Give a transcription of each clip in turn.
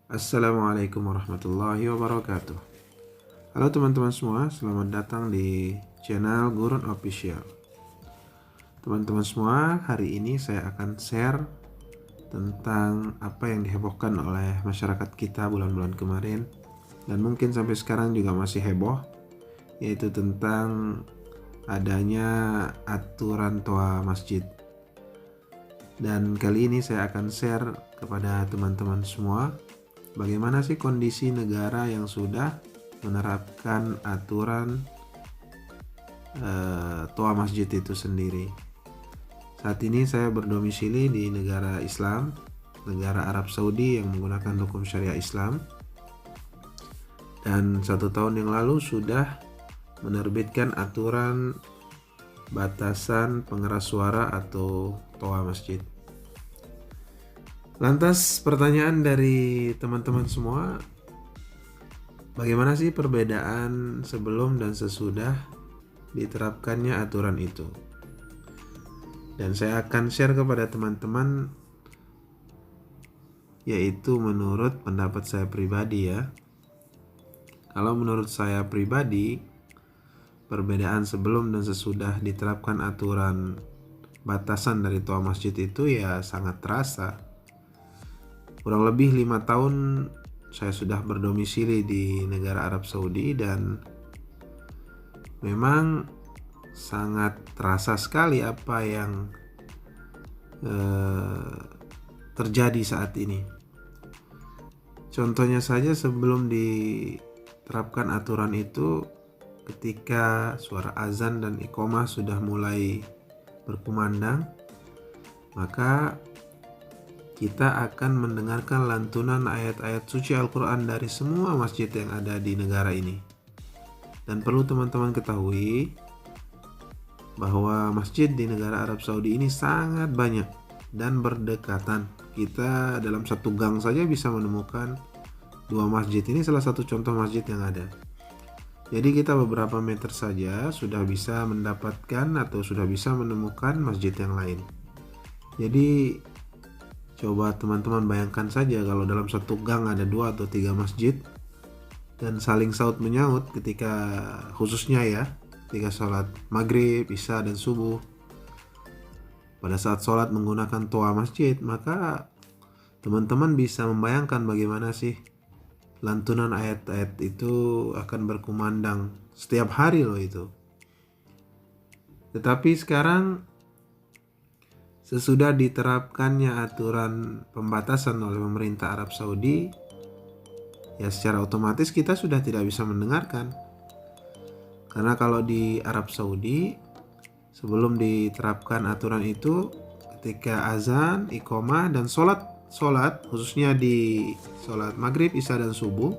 Assalamualaikum warahmatullahi wabarakatuh. Halo teman-teman semua, selamat datang di channel Gurun Official. Teman-teman semua, hari ini saya akan share tentang apa yang dihebohkan oleh masyarakat kita bulan-bulan kemarin dan mungkin sampai sekarang juga masih heboh, yaitu tentang adanya aturan toa masjid. Dan kali ini saya akan share kepada teman-teman semua bagaimana sih kondisi negara yang sudah menerapkan aturan toa masjid itu sendiri. Saat ini saya berdomisili di negara Islam, negara Arab Saudi yang menggunakan hukum syariah Islam. Dan 1 tahun yang lalu sudah menerbitkan aturan batasan pengeras suara atau toa masjid. Lantas pertanyaan dari teman-teman semua, bagaimana sih perbedaan sebelum dan sesudah diterapkannya aturan itu? Dan saya akan share kepada teman-teman, yaitu menurut pendapat saya pribadi ya. Kalau menurut saya pribadi, perbedaan sebelum dan sesudah diterapkan aturan batasan dari toa masjid itu ya sangat terasa. Kurang lebih 5 tahun saya sudah berdomisili di negara Arab Saudi dan memang sangat terasa sekali apa yang terjadi saat ini. Contohnya saja sebelum diterapkan aturan itu, ketika suara azan dan iqomah sudah mulai berkumandang, maka kita akan mendengarkan lantunan ayat-ayat suci Al-Quran dari semua masjid yang ada di negara ini. Dan perlu teman-teman ketahui bahwa masjid di negara Arab Saudi ini sangat banyak dan berdekatan. Kita dalam satu gang saja bisa menemukan 2 masjid. Ini salah satu contoh masjid yang ada. Jadi kita beberapa meter saja sudah bisa mendapatkan atau sudah bisa menemukan masjid yang lain. Jadi coba teman-teman bayangkan saja kalau dalam satu gang ada 2 atau 3 masjid dan saling saut menyaut ketika khususnya ya, ketika sholat maghrib, isya dan subuh. Pada saat sholat menggunakan toa masjid, maka teman-teman bisa membayangkan bagaimana sih lantunan ayat-ayat itu akan berkumandang setiap hari loh itu. Tetapi sekarang sesudah diterapkannya aturan pembatasan oleh pemerintah Arab Saudi, ya secara otomatis kita sudah tidak bisa mendengarkan. Karena kalau di Arab Saudi, sebelum diterapkan aturan itu, ketika azan, iqomah, dan sholat khususnya di sholat maghrib, isya, dan subuh,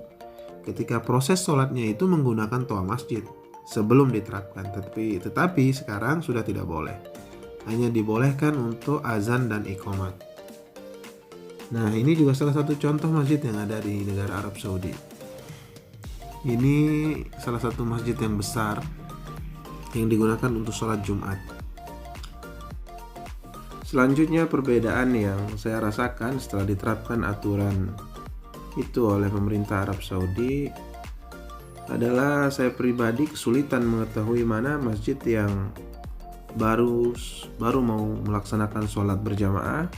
ketika proses sholatnya itu menggunakan toa masjid sebelum diterapkan. Tetapi sekarang sudah tidak boleh. Hanya dibolehkan untuk azan dan iqomah. Nah, ini juga salah satu contoh masjid yang ada di negara Arab Saudi. Ini salah satu masjid yang besar yang digunakan untuk sholat Jumat. Selanjutnya perbedaan yang saya rasakan setelah diterapkan aturan itu oleh pemerintah Arab Saudi adalah saya pribadi kesulitan mengetahui mana masjid yang baru mau melaksanakan sholat berjamaah,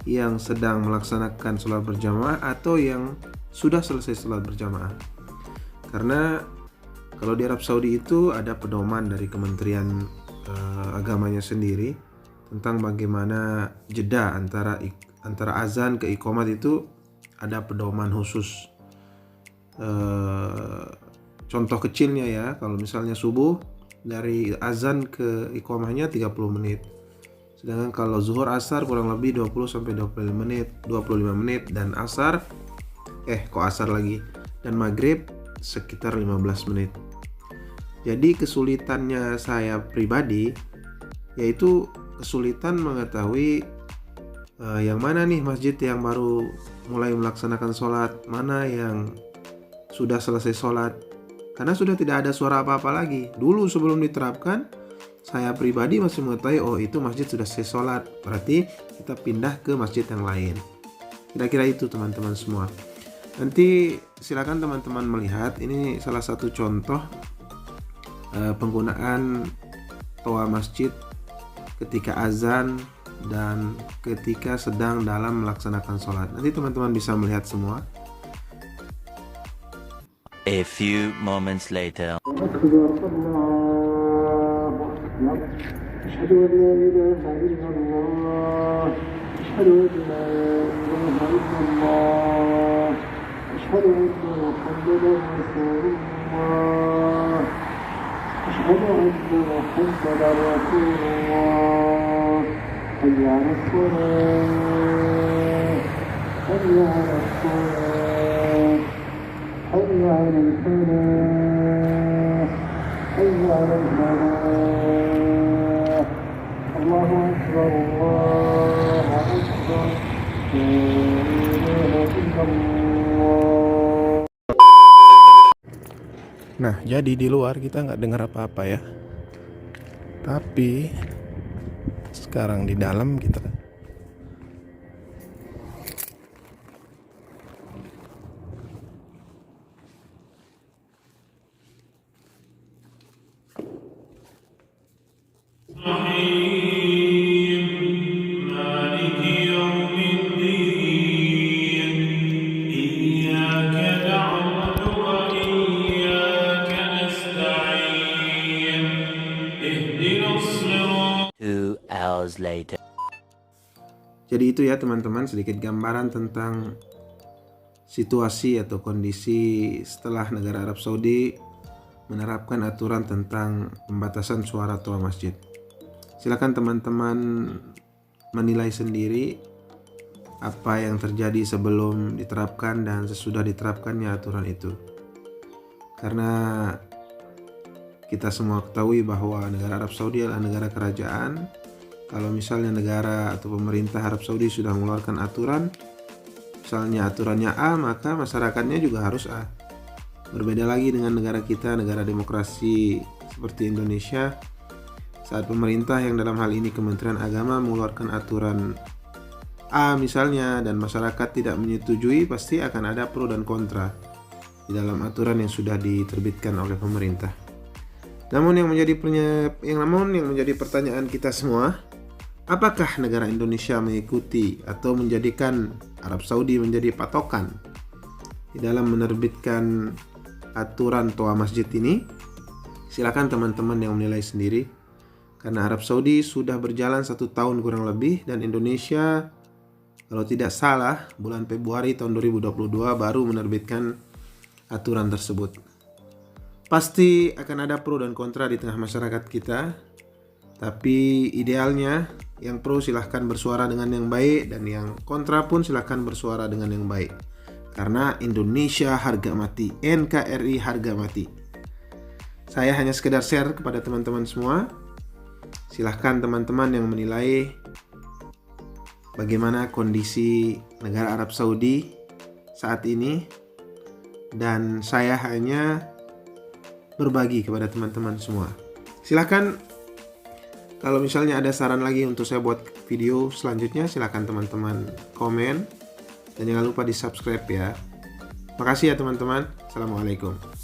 yang sedang melaksanakan sholat berjamaah, atau yang sudah selesai sholat berjamaah. Karena kalau di Arab Saudi itu ada pedoman dari Kementerian Agamanya sendiri tentang bagaimana jeda antara azan ke iqomat itu ada pedoman khusus. Contoh kecilnya ya, kalau misalnya subuh dari azan ke iqomahnya 30 menit. Sedangkan kalau zuhur asar kurang lebih 20 sampai 25 menit dan asar dan maghrib sekitar 15 menit. Jadi kesulitannya saya pribadi yaitu kesulitan mengetahui yang mana nih masjid yang baru mulai melaksanakan sholat, mana yang sudah selesai sholat, karena sudah tidak ada suara apa-apa lagi. Dulu sebelum diterapkan, saya pribadi masih mengetahui oh itu masjid sudah selesai sholat, berarti kita pindah ke masjid yang lain. Kira-kira itu teman-teman semua. Nanti silakan teman-teman melihat, ini salah satu contoh penggunaan toa masjid ketika azan dan ketika sedang dalam melaksanakan sholat. Nanti teman-teman bisa melihat semua. A few moments later. Nah, jadi di luar kita nggak dengar apa-apa ya. Tapi sekarang di dalam kita Later. Jadi itu ya teman-teman, sedikit gambaran tentang situasi atau kondisi setelah negara Arab Saudi menerapkan aturan tentang pembatasan suara toa masjid. Silakan teman-teman menilai sendiri apa yang terjadi sebelum diterapkan dan sesudah diterapkannya aturan itu. Karena kita semua ketahui bahwa negara Arab Saudi adalah negara kerajaan. Kalau misalnya negara atau pemerintah Arab Saudi sudah mengeluarkan aturan, misalnya aturannya A, maka masyarakatnya juga harus A. Berbeda lagi dengan negara kita, negara demokrasi seperti Indonesia, saat pemerintah yang dalam hal ini Kementerian Agama mengeluarkan aturan A misalnya dan masyarakat tidak menyetujui, pasti akan ada pro dan kontra di dalam aturan yang sudah diterbitkan oleh pemerintah. Namun yang menjadi pertanyaan kita semua, apakah negara Indonesia mengikuti atau menjadikan Arab Saudi menjadi patokan di dalam menerbitkan aturan toa masjid ini? Silakan teman-teman yang menilai sendiri. Karena Arab Saudi sudah berjalan 1 tahun kurang lebih, dan Indonesia kalau tidak salah bulan Februari tahun 2022 baru menerbitkan aturan tersebut. Pasti akan ada pro dan kontra di tengah masyarakat kita. Tapi idealnya yang pro silahkan bersuara dengan yang baik, dan yang kontra pun silahkan bersuara dengan yang baik. Karena Indonesia harga mati, NKRI harga mati. Saya hanya sekedar share kepada teman-teman semua. Silahkan teman-teman yang menilai bagaimana kondisi negara Arab Saudi saat ini. Dan saya hanya berbagi kepada teman-teman semua. Silahkan kalau misalnya ada saran lagi untuk saya buat video selanjutnya, silakan teman-teman komen. Dan jangan lupa di subscribe ya. Makasih ya teman-teman. Assalamualaikum.